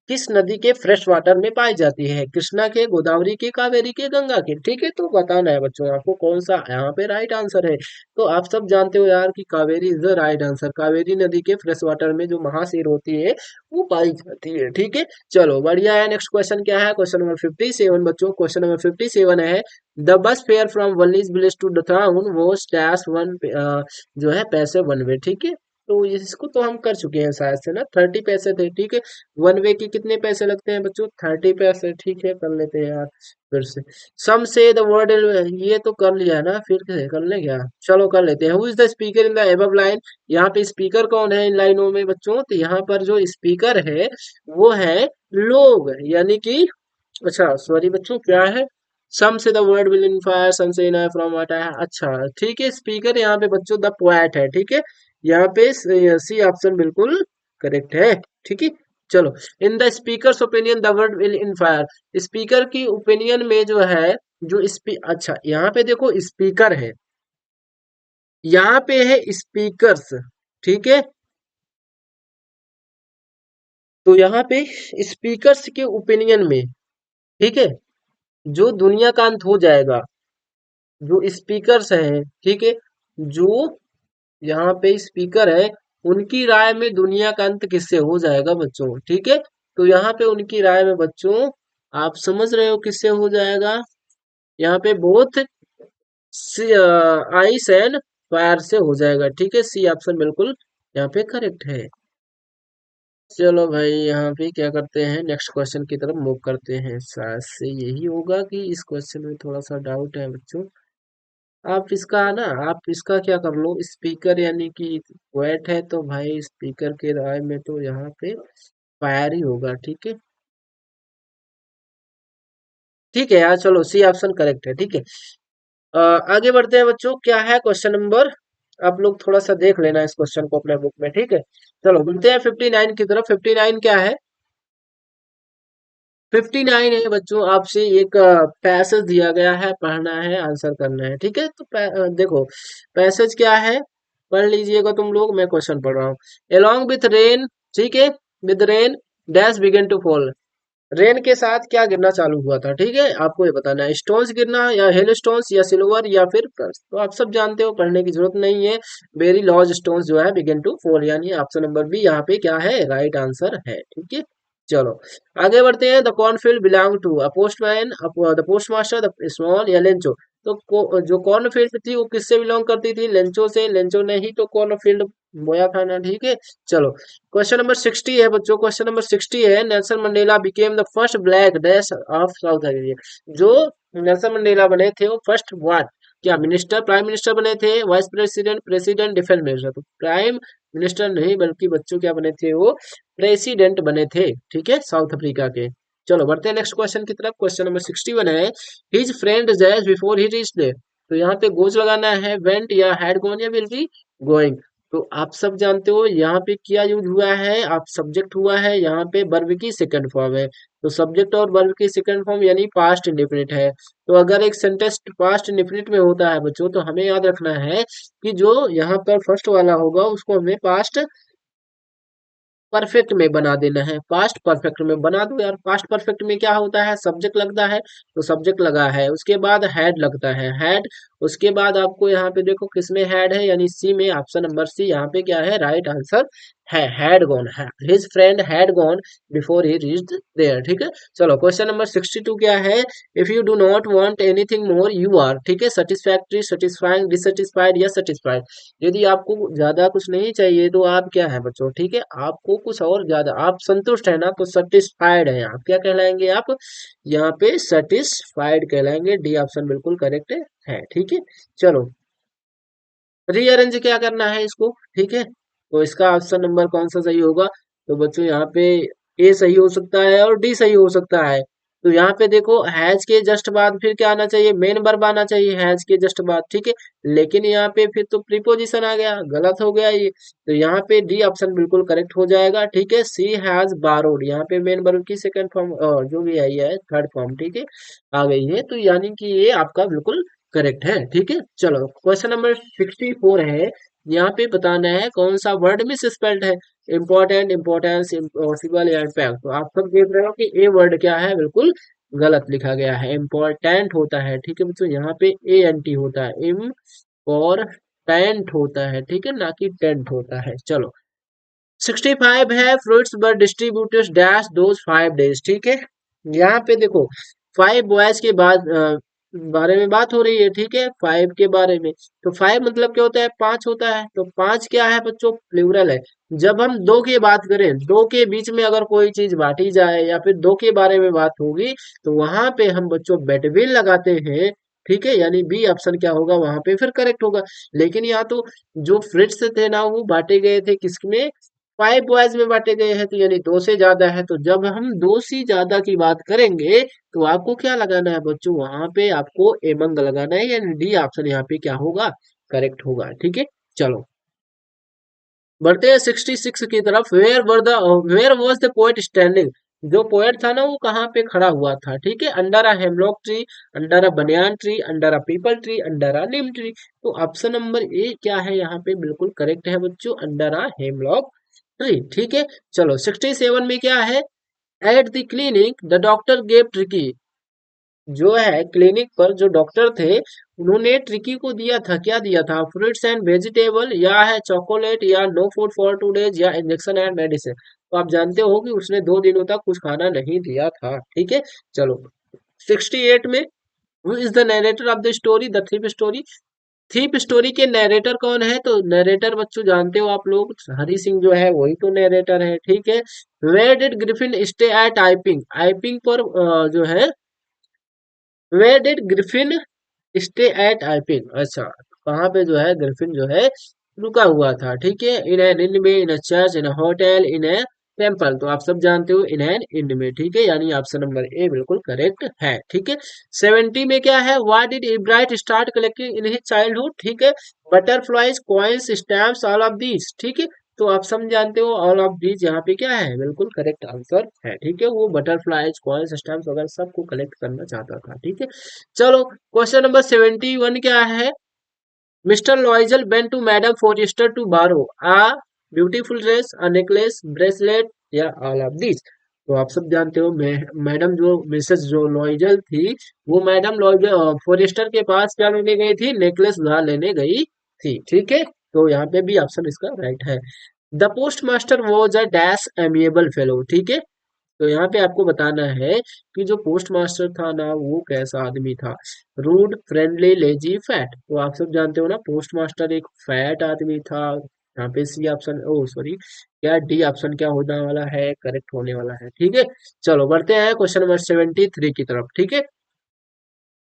किस नदी के फ्रेश वाटर में पाई जाती है? कृष्णा के, गोदावरी के, कावेरी के, गंगा के। ठीक है, तो बताना है बच्चों आपको कौन सा यहाँ पे राइट आंसर है। तो आप सब जानते हो यार कि Kaveri is the right answer. Kaveri नदी के फ्रेश वाटर में जो महासेर होती है वो पाई जाती है। ठीक है, चलो बढ़िया है। नेक्स्ट क्वेश्चन क्या है? क्वेश्चन नंबर 57 बच्चों। क्वेश्चन नंबर 57 है, the bus fare from Valli's village to the town was dash one, जो है पैसे वन वे। ठीक है, तो इसको तो हम कर चुके हैं शायद से ना, 30 पैसे थे। ठीक है, वन वे के कितने पैसे लगते हैं बच्चों? 30 पैसे। ठीक है, कर लेते हैं यार फिर से। सम से द वर्ड, ये तो कर लिया है ना, फिर से कर ले क्या? चलो कर लेते हैं। Who is the speaker in the above line? यहाँ पे स्पीकर कौन है इन लाइनों में बच्चों? तो यहाँ पर जो स्पीकर है वो है लोग, यानी कि, अच्छा सॉरी बच्चों, क्या है? Some say the world will in fire, some say in from what है। अच्छा ठीक है, स्पीकर यहाँ पे बच्चों द पोएट है। ठीक है, यहाँ पे सी ऑप्शन बिल्कुल करेक्ट है। ठीक है, चलो। In the speakers opinion the world will in fire, speaker की ओपिनियन में जो है, जो अच्छा यहाँ पे देखो स्पीकर है, यहाँ पे है स्पीकर्स। ठीक है, तो यहाँ पे स्पीकर्स के ओपिनियन में, ठीक है, जो दुनिया का अंत हो जाएगा, जो स्पीकर्स हैं, ठीक है, जो यहाँ पे स्पीकर है, उनकी राय में दुनिया का अंत किससे हो जाएगा बच्चों? ठीक है, तो यहाँ पे उनकी राय में बच्चों, आप समझ रहे हो किससे हो जाएगा? यहाँ पे बोथ आइस एंड फायर से हो जाएगा। ठीक है, सी ऑप्शन बिल्कुल यहाँ पे करेक्ट है। चलो भाई, यहाँ पे क्या करते हैं, नेक्स्ट क्वेश्चन की तरफ मूव करते हैं। शायद से यही होगा कि इस क्वेश्चन में थोड़ा सा डाउट है बच्चों। आप इसका ना, आप इसका क्या कर लो, स्पीकर यानी कि वेट है, तो भाई स्पीकर के राय में तो यहाँ पे फायर ही होगा। ठीक है, ठीक है यार, चलो सी ऑप्शन करेक्ट है। ठीक है, आगे बढ़ते हैं बच्चों। क्या है क्वेश्चन नंबर, आप लोग थोड़ा सा देख लेना इस क्वेश्चन को अपने बुक में। ठीक है, चलो बढ़ते हैं 59 की तरफ। 59 क्या है? 59 है बच्चों, आपसे एक पैसेज दिया गया है, पढ़ना है, आंसर करना है। ठीक है, तो देखो पैसेज क्या है, पढ़ लीजिएगा तुम लोग, मैं क्वेश्चन पढ़ रहा हूँ। एलोंग विथ रेन, ठीक है, with rain dash began to fall, rain के साथ क्या गिरना चालू हुआ था? ठीक है, आपको ये बताना है, स्टोन्स गिरना, या हेल स्टोन्स, या सिल्वर, या फिर कर्स। तो आप सब जानते हो, पढ़ने की जरूरत नहीं है। वेरी लार्ज स्टोन्स जो है बिगिन टू फॉल, यानी ऑप्शन नंबर बी यहाँ पे क्या है, राइट आंसर है। ठीक है, चलो आगे बढ़ते हैं। The cornfield belong to a postman, the postmaster, the small, या लेंचो। तो जो कॉर्नफील्ड थी वो किससे बिलोंग करती थी? लेंचो से। लेंचो ने ही तो कॉर्नफील्ड बोया था ना। ठीक है, चलो क्वेश्चन नंबर 60 है बच्चों। क्वेश्चन नंबर 60 है, Nelson Mandela became the first black dash of south Africa. जो नेल्सन मंडेला बने थे वो फर्स्ट व्हाट, क्या मिनिस्टर, प्राइम मिनिस्टर बने थे, vice president, president, defence minister? तो प्राइम मिनिस्टर नहीं, बल्कि बच्चों क्या बने थे वो, प्रेसिडेंट बने थे। ठीक है, साउथ अफ्रीका के। चलो बढ़ते हैं नेक्स्ट क्वेश्चन की तरफ। क्वेश्चन नंबर 61 है, his friend jazz before he reached, तो यहाँ पे गोज लगाना है, वेंट, या हैड गॉन, या विल बी गोइंग। तो आप सब जानते हो यहाँ पे क्या यूज हुआ है, आप सब्जेक्ट हुआ है, यहाँ पे वर्ब की सेकंड फॉर्म है। तो सब्जेक्ट और वर्ब की सेकंड फॉर्म यानी पास्ट इंडेफिनिट है। तो अगर एक सेंटेंस पास्ट इंडेफिनिट में होता है बच्चों, तो हमें याद रखना है कि जो यहाँ पर फर्स्ट वाला होगा उसको हमें पास्ट परफेक्ट में बना देना है। पास्ट परफेक्ट में बना दो यार। पास्ट परफेक्ट में क्या होता है, सब्जेक्ट लगता है, तो सब्जेक्ट लगा है, उसके बाद हैड लगता है, हैड, उसके बाद आपको यहाँ पे देखो किसमें हैड है, यानी सी में, ऑप्शन नंबर सी यहाँ पे क्या है, राइट आंसर है, हैड गॉन है, his friend had gone before he reached there. ठीक है, चलो क्वेश्चन नंबर 62 क्या है, if you do not want anything more you are, ठीक है, सेटिस्फैक्ट्री, सेटिस्फाइंग, डिससेटिस्फाइड, या सेटिस्फाइड। यदि आपको ज्यादा कुछ नहीं चाहिए तो आप क्या है बच्चों? ठीक है, आपको कुछ और ज्यादा, आप संतुष्ट है ना, तो सेटिस्फाइड है, आप क्या कहलाएंगे, आप यहाँ पे सेटिस्फाइड कहलाएंगे। डी ऑप्शन बिल्कुल करेक्ट है। ठीक है, चलो रीअरेंज क्या करना है इसको। ठीक है, तो इसका ऑप्शन नंबर कौन सा सही होगा? तो बच्चों यहाँ पे ए सही हो सकता है और डी सही हो सकता है। तो यहाँ पे देखो हैज के जस्ट बाद फिर क्या आना चाहिए, मेन वर्ब आना चाहिए हैज के जस्ट बाद। ठीक है, लेकिन यहाँ पे फिर तो प्रीपोजिशन आ गया, गलत हो गया ये। तो यहाँ पे डी ऑप्शन बिल्कुल करेक्ट हो जाएगा। ठीक है, सी हैज बारोड, यहाँ पे मेन वर्ब की सेकंड फॉर्म जो भी आई है थर्ड फॉर्म, ठीक है, आ गई है। तो यानी कि ये आपका बिल्कुल करेक्ट है। ठीक है, चलो क्वेश्चन नंबर 64 है, यहाँ पे बताना है कौन सा वर्ड मिस स्पेल्ड है। इम्पोर्टेंट, इम्पोर्टेंस, इम्पॉसिबल या इम्पैक्ट। तो आप सब देख रहे हो कि ए वर्ड क्या है, बिल्कुल गलत लिखा गया है। इम्पोर्टेंट होता है, ठीक है बच्चों, यहाँ पे ए एन टी होता है, इम और टेंट होता है, ठीक है, ना कि टेंट होता है। चलो 65 है, fruits were distributed dash those 5 days, ठीक है। यहाँ पे देखो 5 बॉयज के बाद बारे में बात हो रही है, ठीक है, 5 के बारे में। तो 5 मतलब क्या होता है, 5 होता है। तो 5 क्या है बच्चों, प्लूरल है। जब हम दो की बात करें, दो के बीच में अगर कोई चीज बांटी जाए या फिर दो के बारे में बात होगी, तो वहां पे हम बच्चों बेटवीन लगाते हैं, ठीक है, यानी बी ऑप्शन क्या होगा वहां पे फिर करेक्ट होगा। लेकिन यहाँ तो जो फ्रिट्स थे ना वो बांटे गए थे किसमें, 5 बॉयज में बांटे गए हैं, तो यानी दो से ज्यादा है। तो जब हम दो से ज्यादा की बात करेंगे तो आपको क्या लगाना है बच्चों, वहां पे आपको एमंग लगाना है, यानी डी ऑप्शन यहाँ पे क्या होगा, करेक्ट होगा, ठीक है। चलो बढ़ते हैं 66 की तरफ। Where was the poet standing, जो पोएट था ना वो कहाँ पे खड़ा हुआ था, ठीक है। Under a hemlock tree, under a banyan tree, under a people tree, under a neem tree. तो ऑप्शन नंबर ए क्या है यहाँ पे बिल्कुल करेक्ट है बच्चों, अंडर अ हेमलॉक ट्री, ठीक है। चलो 67 में क्या है, at the clinic the doctor gave tricky, जो है क्लिनिक पर जो डॉक्टर थे उन्होंने ट्रिकी को दिया था, क्या दिया था, फ्रूट्स एंड वेजिटेबल, या है चॉकलेट, या नो फूड फॉर 2 डेज, या इंजेक्शन एंड मेडिसिन। तो आप जानते हो कि उसने 2 दिनों तक कुछ खाना नहीं दिया था, ठीक है। चलो 68 में, who is the narrator of the story, the thief story. Thief story के नरेटर कौन है, तो नरेटर बच्चों जानते हो आप लोग, हरी सिंह जो है वही तो नरेटर है, ठीक है। Where did Griffin stay at Iping, Iping पर जो है, where did Griffin stay at Iping, अच्छा कहाँ पे जो है ग्रिफिन जो है रुका हुआ था, ठीक है। इन एन inn में, in a church, in a hotel, in a temple. तो आप सब जानते हो इन एन inn में, ठीक है, यानी ऑप्शन नंबर ए बिल्कुल करेक्ट है, ठीक है। 70 में क्या है, what did Ebright start collecting in his childhood, ठीक है। Butterflies, coins, stamps, all of these, ठीक है। तो आप सब जानते हो ऑल ऑफ दीज यहाँ पे क्या है, बिल्कुल करेक्ट आंसर है, ठीक है। वो बटरफ्लाइज, कॉइन्स, स्टैम्प्स वगैरह सबको कलेक्ट करना चाहता था, ठीक है। चलो क्वेश्चन नंबर 71 क्या है, mister Loisel went to madam Forestier to borrow a beautiful dress, a necklace, bracelet, या ऑल ऑफ दिस। तो आप सब जानते हो मैडम जो मिसेस जो लॉयजल थी, वो मैडम लॉयजल फॉरेस्टर के पास क्या लेने गई थी, नेकलेस उधार लेने गई थी, ठीक है। तो यहाँ पे भी ऑप्शन इसका राइट है। The post master was a dash amiable fellow, ठीक है। तो यहाँ पे आपको बताना है कि जो पोस्ट मास्टर था ना वो कैसा आदमी था, रूड, फ्रेंडली, लेजी, फैट। तो आप सब जानते हो ना पोस्ट मास्टर एक फैट आदमी था। यहाँ पे सी ऑप्शन, ओ सॉरी, क्या डी ऑप्शन क्या होने वाला है, करेक्ट होने वाला है, ठीक है। चलो बढ़ते हैं क्वेश्चन नंबर 73 की तरफ, ठीक है।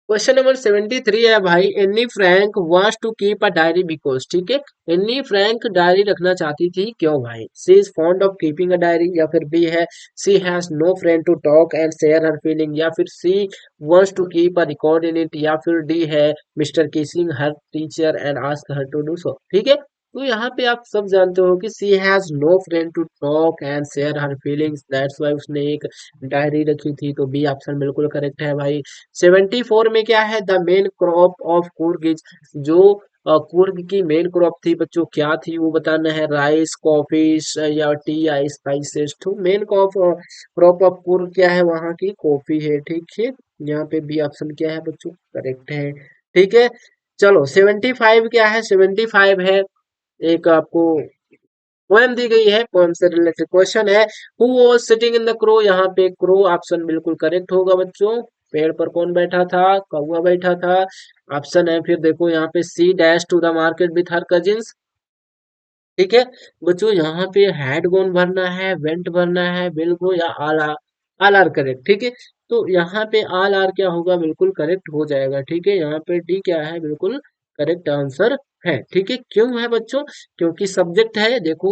क्वेश्चन नंबर 73 है भाई, Anne Frank wants to keep a diary because, ठीक है। एनी फ्रैंक डायरी रखना चाहती थी, क्यों भाई, she is fond of keeping a diary, या फिर बी है she has no friend to talk and share her feeling, या फिर C wants to keep a record in it, या फिर डी है mister Keesing her teacher and ask her to do so, ठीक है। तो यहाँ पे आप सब जानते हो कि she has no friend to talk and share her feelings, that's why उसने एक डायरी रखी थी। तो बी ऑप्शन बिल्कुल करेक्ट है भाई। 74 में क्या है, the main crop of Coorg is, जो कुर्ग की मेन क्रॉप थी बच्चों क्या थी वो बताना है, राइस, कॉफी, या टी, या स्पाइसेस। तो मेन क्रॉप ऑफ कुर्ग क्या है, वहां की कॉफी है, ठीक है। यहाँ पे बी ऑप्शन क्या है बच्चों, करेक्ट है, ठीक है। चलो 75 क्या है, 75 है एक आपको पोएम दी गई है, पोएम से रिलेटेड क्वेश्चन है। Who was sitting in the crow, यहाँ पे क्रो ऑप्शन बिल्कुल करेक्ट होगा बच्चों। पेड़ पर कौन बैठा था, कौवा बैठा था, ऑप्शन है। फिर देखो यहाँ पे C dash to the market with her cousins, ठीक है बच्चों। यहाँ पे हेड कौन भरना है, वेंट भरना है, बिल को, या आल आर करेक्ट, ठीक है। तो यहाँ पे आल आर क्या होगा, बिल्कुल करेक्ट हो जाएगा, ठीक है। यहाँ पे डी क्या है, बिल्कुल करेक्ट आंसर है, ठीक है। क्यों है बच्चों, क्योंकि सब्जेक्ट है देखो।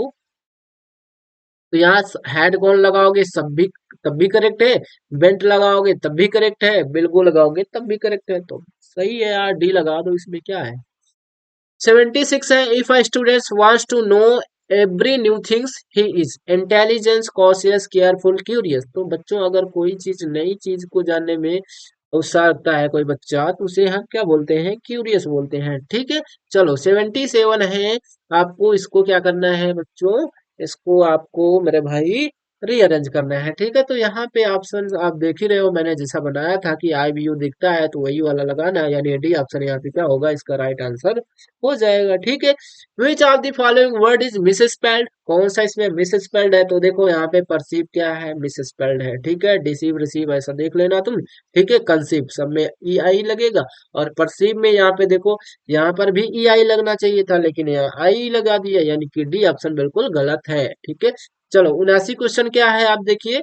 तो यहाँ हेड कौन लगाओगे, सब भी तब भी करेक्ट है, वेंट लगाओगे तब भी करेक्ट है, बिल को लगाओगे तब भी करेक्ट है। तो सही है यार, डी लगा दो, इसमें क्या है। 76 है, if a student wants to know every new things he is intelligence, cautious, careful, curious. तो बच्चों अगर कोई चीज नई चीज को जानने में उत्साह रखता है कोई बच्चा, तो उसे हम क्या बोलते हैं, क्यूरियस बोलते हैं, ठीक है। चलो 77 है, आपको इसको क्या करना है बच्चों, इसको आपको मेरे भाई रीअरेंज करना है। ठीक है, तो यहाँ पे ऑप्शन आप देख ही रहे हो, मैंने जैसा बनाया था कि आई बी यू दिखता है तो वही वाला लगाना है, यानी डी ऑप्शन यहाँ पे क्या होगा, इसका राइट आंसर हो जाएगा। ठीक है, which of the following word is miss spelled, कौन सा इसमें मिस स्पेल्ड है, तो देखो यहाँ पे परसीव क्या है, मिस स्पेल्ड है। ठीक है, डिसीव रिसीव ऐसा देख लेना तुम। ठीक है, कंसीव सब में ई आई लगेगा, और परसीव में यहाँ पे देखो, यहाँ पर भी ई आई लगना चाहिए था, लेकिन यहाँ आई लगा दिया, यानी कि डी ऑप्शन बिल्कुल गलत है। ठीक है, चलो 79 क्वेश्चन क्या है आप देखिए,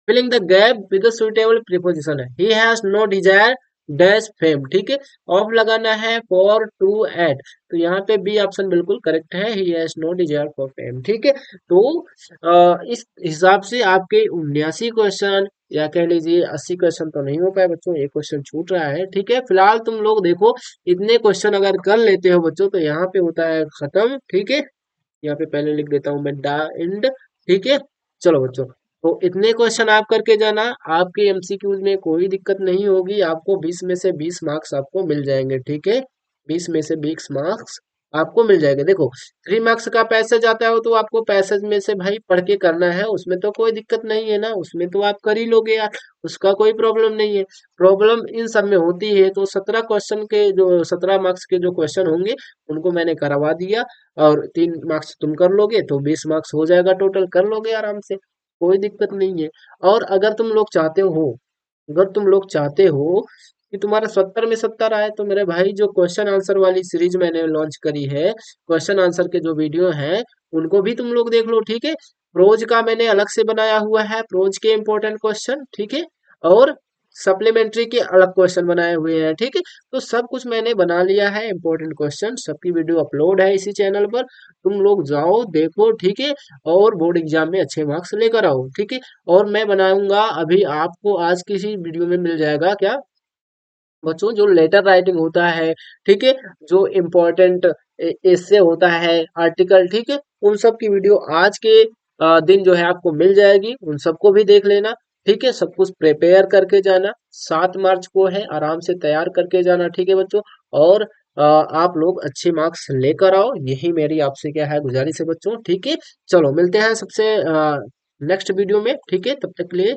filling the gap with suitable preposition है, he has no desire dash fame. ठीक है, ऑफ लगाना है फॉर टू एट, तो यहाँ पे बी ऑप्शन बिल्कुल करेक्ट है, he has no desire for fame. ठीक है, तो इस हिसाब से आपके 79 क्वेश्चन, या कह लीजिए 80 क्वेश्चन तो नहीं हो पाए बच्चों, एक क्वेश्चन छूट रहा है। ठीक है, फिलहाल तुम लोग देखो, इतने क्वेश्चन अगर कर लेते हो बच्चों तो यहाँ पे होता है खत्म। ठीक है, यहाँ पे पहले लिख देता हूँ मैं द एंड। ठीक है, चलो बच्चों, तो इतने क्वेश्चन आप करके जाना, आपके एमसीक्यूज में कोई दिक्कत नहीं होगी, आपको 20 में से 20 मार्क्स आपको मिल जाएंगे। ठीक है, 20 में से 20 मार्क्स आपको मिल जाएंगे। देखो 3 मार्क्स का पैसेज आता है तो आपको पैसेज में से भाई पढ़ के करना है, उसमें तो कोई दिक्कत नहीं है ना, उसमें तो आप कर ही लोगे यार, उसका कोई प्रॉब्लम नहीं है। प्रॉब्लम इन सब में होती है, तो 17 क्वेश्चन के जो 17 मार्क्स के जो क्वेश्चन होंगे उनको मैंने करवा दिया, और 3 मार्क्स तुम कर लोगे तो 20 मार्क्स हो जाएगा टोटल, कर लोगे आराम से, कोई दिक्कत नहीं है। और अगर तुम लोग चाहते हो कि तुम्हारा 70 में 70 आए, तो मेरे भाई जो क्वेश्चन आंसर वाली सीरीज मैंने लॉन्च करी है, क्वेश्चन आंसर के जो वीडियो हैं उनको भी तुम लोग देख लो। ठीक है, प्रोज का मैंने अलग से बनाया हुआ है, प्रोज के इंपॉर्टेंट क्वेश्चन। ठीक है, और सप्लीमेंट्री के अलग क्वेश्चन बनाए हुए हैं। ठीक है, तो सब कुछ मैंने बना लिया है, इंपॉर्टेंट क्वेश्चन सबकी वीडियो अपलोड है इसी चैनल पर, तुम लोग जाओ देखो। ठीक है, और बोर्ड एग्जाम में अच्छे मार्क्स लेकर आओ। ठीक है, और मैं बनाऊंगा अभी आपको आज किसी वीडियो में मिल जाएगा क्या बच्चों, जो लेटर राइटिंग होता है, ठीक है, जो इम्पोर्टेंट इससे होता है आर्टिकल। ठीक है, उन सब की वीडियो आज के दिन जो है आपको मिल जाएगी, उन सबको भी देख लेना। ठीक है, सब कुछ प्रिपेयर करके जाना, 7 मार्च को है, आराम से तैयार करके जाना। ठीक है बच्चों, और आप लोग अच्छे मार्क्स लेकर आओ, यही मेरी आपसे क्या है गुजारिश है बच्चों। ठीक है, चलो मिलते हैं सबसे नेक्स्ट वीडियो में। ठीक है, तब तक के लिए